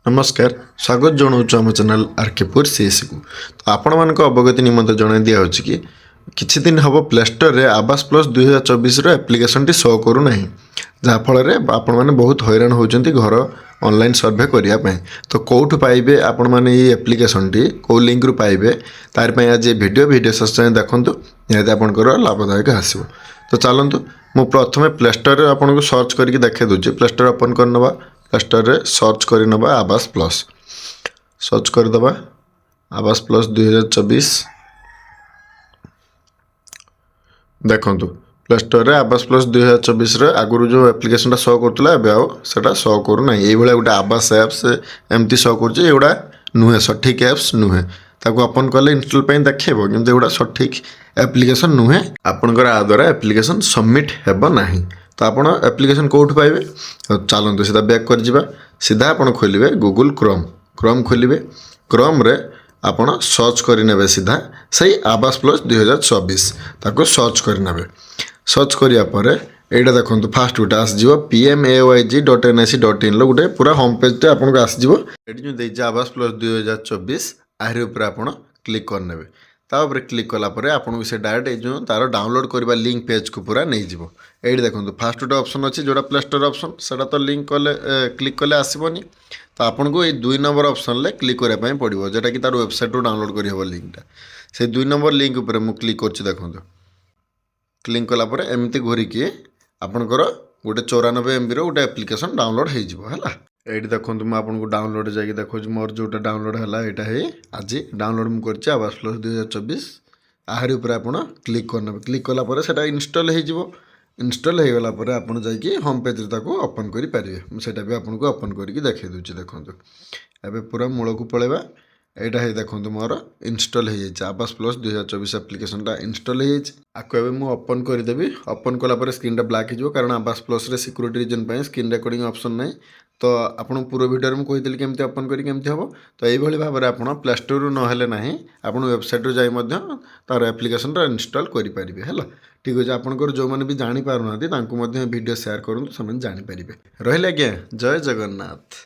नमस्कार स्वागत जनाऊँ आम चैनल आरकेपुर सीएस को। तो आपण मान अवगति निमंत्रण जन दिया कि किछि दिन हम प्ले स्टोर रे आवास प्लस 2024 एप्लिकेशन टी शो करूना जहाँफल आपण मैंने बहुत हैरान होती घर ऑनलाइन सर्वे करने। तो कौटू पाइबे आपण मैंने ये एप्लिकेशन टी कौ लिंक रु पाइबे तार आज वीडियो शेष देखूँ निहती आपंकर लाभदायक आसो। तो चलतु मु प्रथम प्ले स्टोर रे आपको सर्च करके देखे दूसरी प्ले स्टोर ओपन करनवा प्ले स्टोर रे सर्च करनवा आवास प्लस सर्च करदे आवास प्लस 2024 देखु प्ले स्टोर रे आवास प्लस 2024 आगुरी जो एप्लिकेशन शो करूला एवं शो करूना ये गोटे आवास एप्स एमती शो करुड़ा नुहे सठिक एप्स नुहे ताको ओपन कले इनस्टॉल पे देखेबो किंतु एगुड़ा सठिक एप्लिकेशन नुहे आपनकर आ द्वारा एप्लिकेशन सबमिट हेबो नाही। तो आपण एप्लिकेशन कोठु पाइबे चलतु सीधा बैक कर जिबा सीधा आपण खोलिबे गूगल क्रोम खोलिबे क्रोम रे आपण सर्च करिनेबे सीधा सही आवास प्लस 2024 ताको सर्च करिनेबे सर्च करिया परे एटा देखंतु फास्ट गोटे आसजिवो pmayg.nic.in लो गोटे पूरा होम पेज टे आपनको आसजिवो एटी जो देइछ आवास प्लस 2024 आहरी ऊपर आपण क्लिक करनेबे तापर क्लिक कला परे आपन से डायरेक्ट जो तार डाउनलोड करबा लिंक पेज को पूरा नहीं जीवो। एटी देखंतु फास्ट गोटे ऑप्शन अछि जोटा प्ले स्टोर ऑप्शन सेटा तो लिंक कले क्लिक कले आसीबोनी। तो आपन को ये 2 नंबर ऑप्शन ले क्लिक करबा पई पड़िबो जेटा कि तार वेबसाइट रो डाउनलोड करि हेबो लिंकटा से 2 नंबर लिंक ऊपर मु क्लिक करछि देखंतु क्लिक कला परे एमती घोरी कि आपनकर गोटे 94 MB रो गोटे एप्लिकेशन डाउनलोड हो जिवो हला। एटी देखंतु म आपन को डाउनलोड जाके देखो मोर जोटा डाउनलोड हला एटा हे आज डाउनलोड मु करछि आवास प्लस 2024 आहरी ऊपर आपन क्लिक करने क्लिक कला परे सेटा इंस्टॉल हो जिवो इंस्टॉल हो गला परे आपन जाके होम पेज रे ताको ओपन करि पारिबे मु सेटा भी आपन को ओपन करके देखाई दोछि देखंतु एबे पूरा मूल को पळेबा एटा हे देखंतु मोर इंस्टॉल हो जाय आवास प्लस 2024 एप्लिकेशन टा इंस्टॉल हो जाय आको एबे मु ओपन कर देबी ओपन कला परे स्क्रीन टा ब्लैक हो जिवो कारण आवास प्लस रे सिक्योरिटी रीजन पय स्क्रीन रिकॉर्डिंग ऑप्शन नै। तो आपन पूरा वीडियो रे मु कहितली केमती ओपन करी केमती हबो तो एई भली भाबरे आपन प्ले स्टोर रु न हेले नाही आपन वेबसाइट रु जाई मध्य तार एप्लिकेशन रा इंस्टॉल करि परिबे हला। ठीक अछि आपनकर जो माने भी जानि पारुनाती तांको मध्य वीडियो शेयर करन समान जानि परिबे। रहिले आज्ञा जय जगन्नाथ।